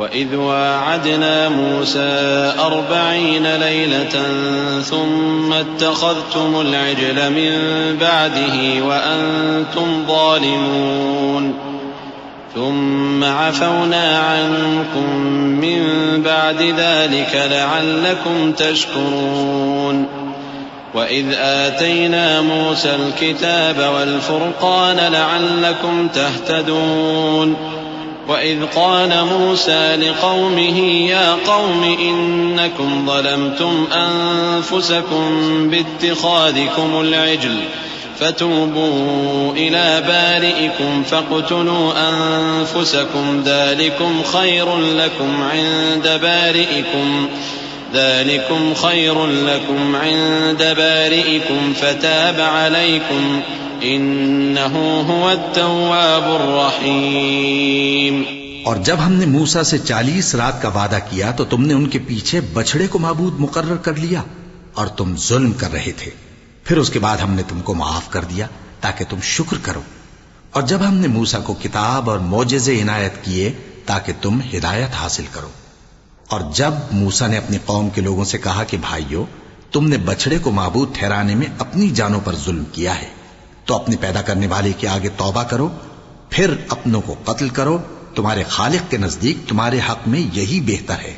وَإِذْ وَاعَدْنَا مُوسَىٰ 40 لَيْلَةً ثُمَّ اتَّخَذْتُمُ الْعِجْلَ مِن بَعْدِهِ وَأَنتُمْ ظَالِمُونَ ثُمَّ عَفَوْنَا عَنكُم مِّن بَعْدِ ذَلِكَ لَعَلَّكُمْ تَشْكُرُونَ وَإِذْ آتَيْنَا مُوسَى الْكِتَابَ وَالْفُرْقَانَ لَعَلَّكُمْ تَهْتَدُونَ وَإِذْ قَالَ مُوسَى لِقَوْمِهِ يَا قَوْمِ إِنَّكُمْ ظَلَمْتُمْ أَنفُسَكُمْ بِاتِّخَاذِكُمُ الْعِجْلَ فَتُوبُوا إِلَىٰ بَارِئِكُمْ فَاقْتُلُوا أَنفُسَكُمْ ذَٰلِكُمْ خَيْرٌ لَكُمْ عِندَ بَارِئِكُمْ فَتَابَ عَلَيْكُمْ إِنَّهُ هُوَ التَّوَّابُ الرَّحِيمُ۔ اور جب ہم نے موسیٰ سے 40 رات کا وعدہ کیا تو تم نے ان کے پیچھے بچڑے کو معبود مقرر کر لیا اور تم ظلم کر رہے تھے۔ پھر اس کے بعد ہم نے تم کو معاف کر دیا تاکہ تم شکر کرو۔ اور جب ہم نے موسیٰ کو کتاب اور معجزے عنایت کیے تاکہ تم ہدایت حاصل کرو۔ اور جب موسیٰ نے اپنی قوم کے لوگوں سے کہا کہ بھائیو، تم نے بچڑے کو معبود ٹھہرانے میں اپنی جانوں پر ظلم کیا ہے، تو اپنے پیدا کرنے والے کے آگے توبہ کرو، پھر اپنوں کو قتل کرو، تمہارے خالق کے نزدیک تمہارے حق میں یہی بہتر ہے۔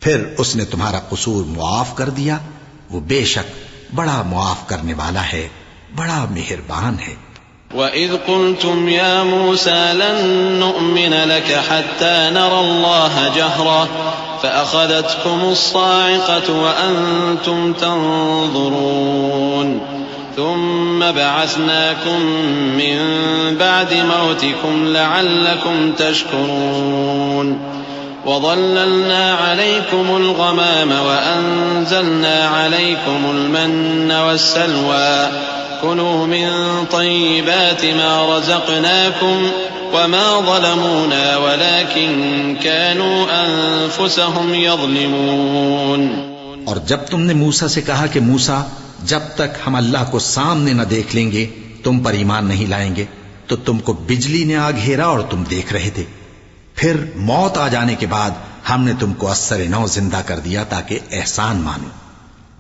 پھر اس نے تمہارا قصور معاف کر دیا، وہ بے شک بڑا معاف کرنے والا ہے، بڑا مہربان ہے۔ وَإِذْ قُلْتُمْ يَا مُوسَىٰ لَن نُّؤْمِنَ لَكَ حَتَّىٰ نَرَى اللَّهَ جَهْرَةً فَأَخَذَتْكُمُ الصَّاعِقَةُ وَأَنتُمْ تَنظُرُونَ ثُمَّ بَعَثْنَاكُم مِّن بَعْدِ مَوْتِكُمْ لَعَلَّكُمْ تَشْكُرُونَ وَظَلَّلْنَا عَلَيْكُمُ الْغَمَامَ وَأَنزَلْنَا عَلَيْكُمُ الْمَنَّ وَالسَّلْوَىٰ كُلُوا مِن طَيِّبَاتِ مَا رَزَقْنَاكُمْ وَمَا ظَلَمُونَا وَلَٰكِن كَانُوا أَنفُسَهُمْ يَظْلِمُونَ۔ اور جب تم نے موسیٰ سے کہا کہ موسیٰ، جب تک ہم اللہ کو سامنے نہ دیکھ لیں گے تم پر ایمان نہیں لائیں گے، تو تم کو بجلی نے آ گھیرا اور تم دیکھ رہے تھے۔ پھر موت آ جانے کے بعد ہم نے تم کو اثر نو زندہ کر دیا تاکہ احسان مانو،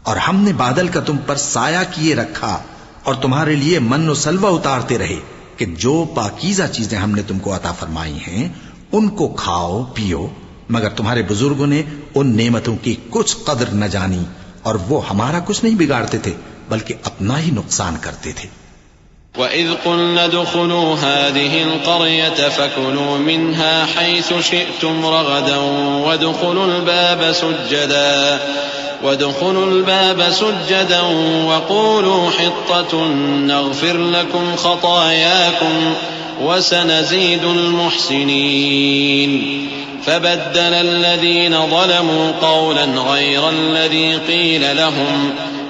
اور ہم نے بادل کا تم پر سایہ کیے رکھا اور تمہارے لیے من و سلوہ اتارتے رہے کہ جو پاکیزہ چیزیں ہم نے تم کو عطا فرمائی ہیں ان کو کھاؤ پیو، مگر تمہارے بزرگوں نے ان نعمتوں کی کچھ قدر نہ جانی اور وہ ہمارا کچھ نہیں بگاڑتے تھے بلکہ اپنا ہی نقصان کرتے تھے۔ وَإِذْ قُلْنَا ادْخُلُوا هَٰذِهِ الْقَرْيَةَ فَكُلُوا مِنْهَا حَيْثُ شِئْتُمْ رَغَدًا وَادْخُلُوا الْبَابَ سُجَّدًا وَقُولُوا حِطَّةٌ نَّغْفِرْ لَكُمْ خَطَايَاكُمْ وَسَنَزِيدُ الْمُحْسِنِينَ فَبَدَّلَ الَّذِينَ ظَلَمُوا قَوْلًا غَيْرَ الَّذِي قِيلَ لَهُمْ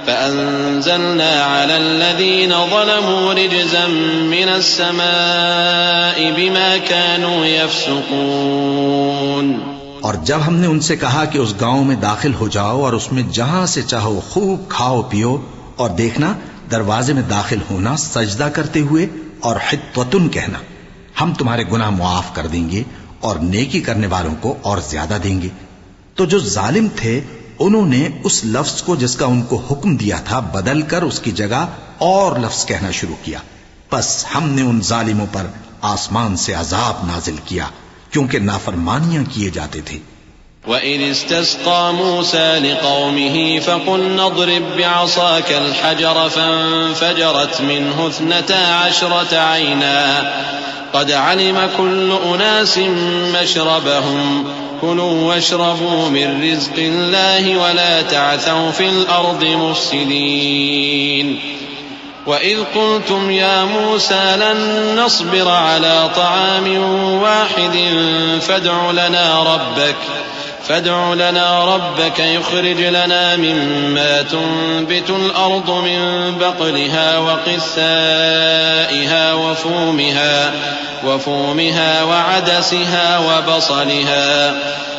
فَأَنزَلْنَا عَلَى الَّذِينَ ظَلَمُوا رِجْزًا مِّنَ السَّمَاءِ بِمَا كَانُوا يَفْسُقُونَ۔ اور جب ہم نے ان سے کہا کہ اس گاؤں میں داخل ہو جاؤ اور اس میں جہاں سے چاہو خوب کھاؤ پیو، اور دیکھنا دروازے میں داخل ہونا سجدہ کرتے ہوئے اور حطوتن کہنا، ہم تمہارے گناہ معاف کر دیں گے اور نیکی کرنے والوں کو اور زیادہ دیں گے۔ تو جو ظالم تھے انہوں نے اس لفظ کو جس کا ان کو حکم دیا تھا بدل کر اس کی جگہ اور لفظ کہنا شروع کیا، پس ہم نے ان ظالموں پر آسمان سے عذاب نازل کیا کیونکہ نافرمانیاں کیے جاتے تھے۔ وَإِذِ اسْتَسْقَىٰ مُوسَىٰ لِقَوْمِهِ فَقُلْنَا اضْرِب بِّعَصَاكَ الْحَجَرَ فَانفَجَرَتْ مِنْهُ 12 عَيْنًا قَدْ عَلِمَ كُلُّ أُنَاسٍ مَّشْرَبَهُمْ كُلُوا وَاشْرَبُوا مِن رِّزْقِ اللَّهِ وَلَا تَعْثَوْا فِي الْأَرْضِ مُفْسِدِينَ وَإِذْ قُلْتُمْ يَا مُوسَىٰ لَن نَّصْبِرَ عَلَىٰ طَعَامٍ وَاحِدٍ فَادْعُ لَنَا رَبَّكَ يُخْرِجْ لَنَا مِمَّا تُنبِتُ الْأَرْضُ مِن بَقْلِهَا وَقِثَّائِهَا وَفُومِهَا وَعَدَسِهَا وَبَصَلِهَا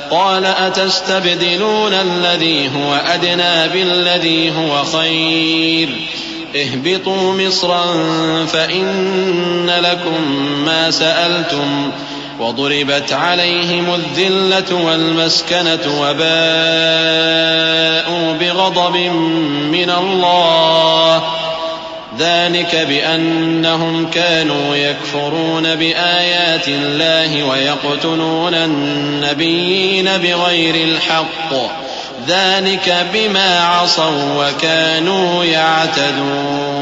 قَالَ أَتَسْتَبْدِلُونَ الَّذِي هُوَ أَدْنَىٰ بِالَّذِي هُوَ خَيْرٌ اهْبِطُوا مِصْرًا فَإِنَّ لَكُم مَّا سَأَلْتُمْ وضربت عليهم الذلة والمسكنة وباءوا بغضب من الله ذلك بأنهم كانوا يكفرون بآيات الله ويقتلون النبيين بغير الحق ذلك بما عصوا وكانوا يعتدون.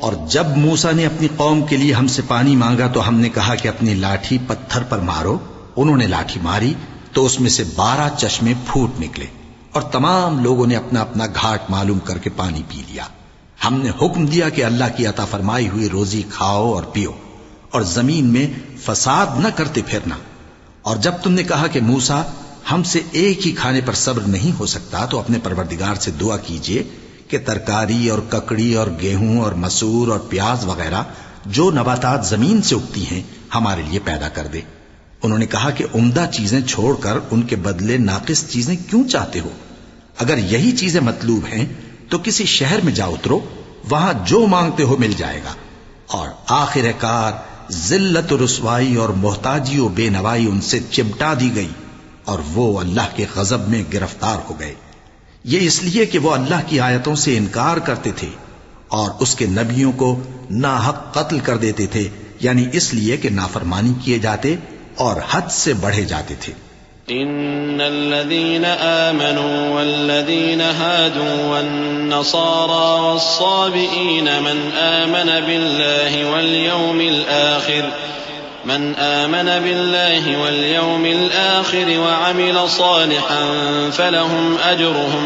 اور جب موسیٰ نے اپنی قوم کے لیے ہم سے پانی مانگا تو ہم نے کہا کہ اپنی لاٹھی پتھر پر مارو. انہوں نے لاٹھی ماری تو اس میں سے 12 چشمے پھوٹ نکلے اور تمام لوگوں نے اپنا اپنا گھاٹ معلوم کر کے پانی پی لیا. ہم نے حکم دیا کہ اللہ کی عطا فرمائی ہوئی روزی کھاؤ اور پیو اور زمین میں فساد نہ کرتے پھرنا. اور جب تم نے کہا کہ موسیٰ ہم سے ایک ہی کھانے پر صبر نہیں ہو سکتا تو اپنے پروردگار سے دعا کیجئے کہ ترکاری اور ککڑی اور گیہوں اور مسور اور پیاز وغیرہ جو نباتات زمین سے اگتی ہیں ہمارے لیے پیدا کر دے. انہوں نے کہا کہ عمدہ چیزیں چھوڑ کر ان کے بدلے ناقص چیزیں کیوں چاہتے ہو؟ اگر یہی چیزیں مطلوب ہیں تو کسی شہر میں جا اترو، وہاں جو مانگتے ہو مل جائے گا. اور آخر کار ذلت و رسوائی اور محتاجی و بے نوائی ان سے چمٹا دی گئی اور وہ اللہ کے غضب میں گرفتار ہو گئے. یہ اس لیے کہ وہ اللہ کی آیتوں سے انکار کرتے تھے اور اس کے نبیوں کو ناحق قتل کر دیتے تھے، یعنی اس لیے کہ نافرمانی کیے جاتے اور حد سے بڑھے جاتے تھے. ان الذين آمنوا والذين هادوا والنصارى والصابئين من آمن بالله واليوم الآخر وعمل صالحا فلهم أجرهم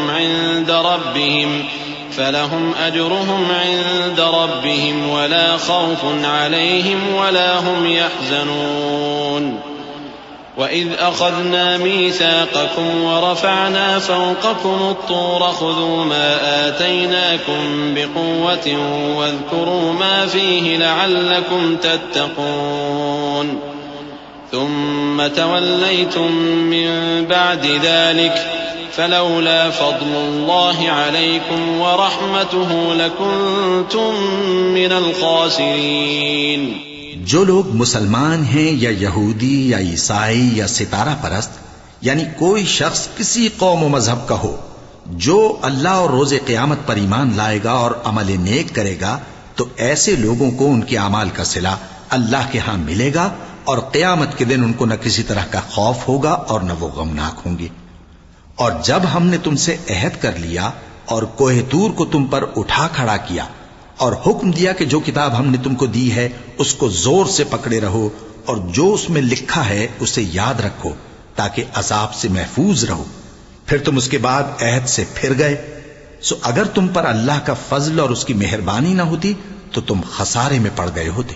عند ربهم ولا خوف عليهم ولا هم يحزنون. وَإِذْ أَخَذْنَا مِيثَاقَكُمْ وَرَفَعْنَا فَوْقَكُمُ الطُّورَ خُذُوا مَا آتَيْنَاكُمْ بِقُوَّةٍ وَاذْكُرُوا مَا فِيهِ لَعَلَّكُمْ تَتَّقُونَ. ثُمَّ تَوَلَّيْتُمْ مِنْ بَعْدِ ذَلِكَ فَلَوْلَا فَضْلُ اللَّهِ عَلَيْكُمْ وَرَحْمَتُهُ لَكُنْتُمْ مِنَ الْخَاسِرِينَ. جو لوگ مسلمان ہیں یا یہودی یا عیسائی یا ستارہ پرست، یعنی کوئی شخص کسی قوم و مذہب کا ہو، جو اللہ اور روز قیامت پر ایمان لائے گا اور عمل نیک کرے گا تو ایسے لوگوں کو ان کے اعمال کا صلہ اللہ کے ہاں ملے گا اور قیامت کے دن ان کو نہ کسی طرح کا خوف ہوگا اور نہ وہ غمناک ہوں گے. اور جب ہم نے تم سے عہد کر لیا اور کوہ طور کو تم پر اٹھا کھڑا کیا اور حکم دیا کہ جو کتاب ہم نے تم کو دی ہے اس کو زور سے پکڑے رہو اور جو اس میں لکھا ہے اسے یاد رکھو تاکہ عذاب سے محفوظ رہو، پھر تم اس کے بعد عہد سے پھر گئے، سو اگر تم پر اللہ کا فضل اور اس کی مہربانی نہ ہوتی تو تم خسارے میں پڑ گئے ہوتے.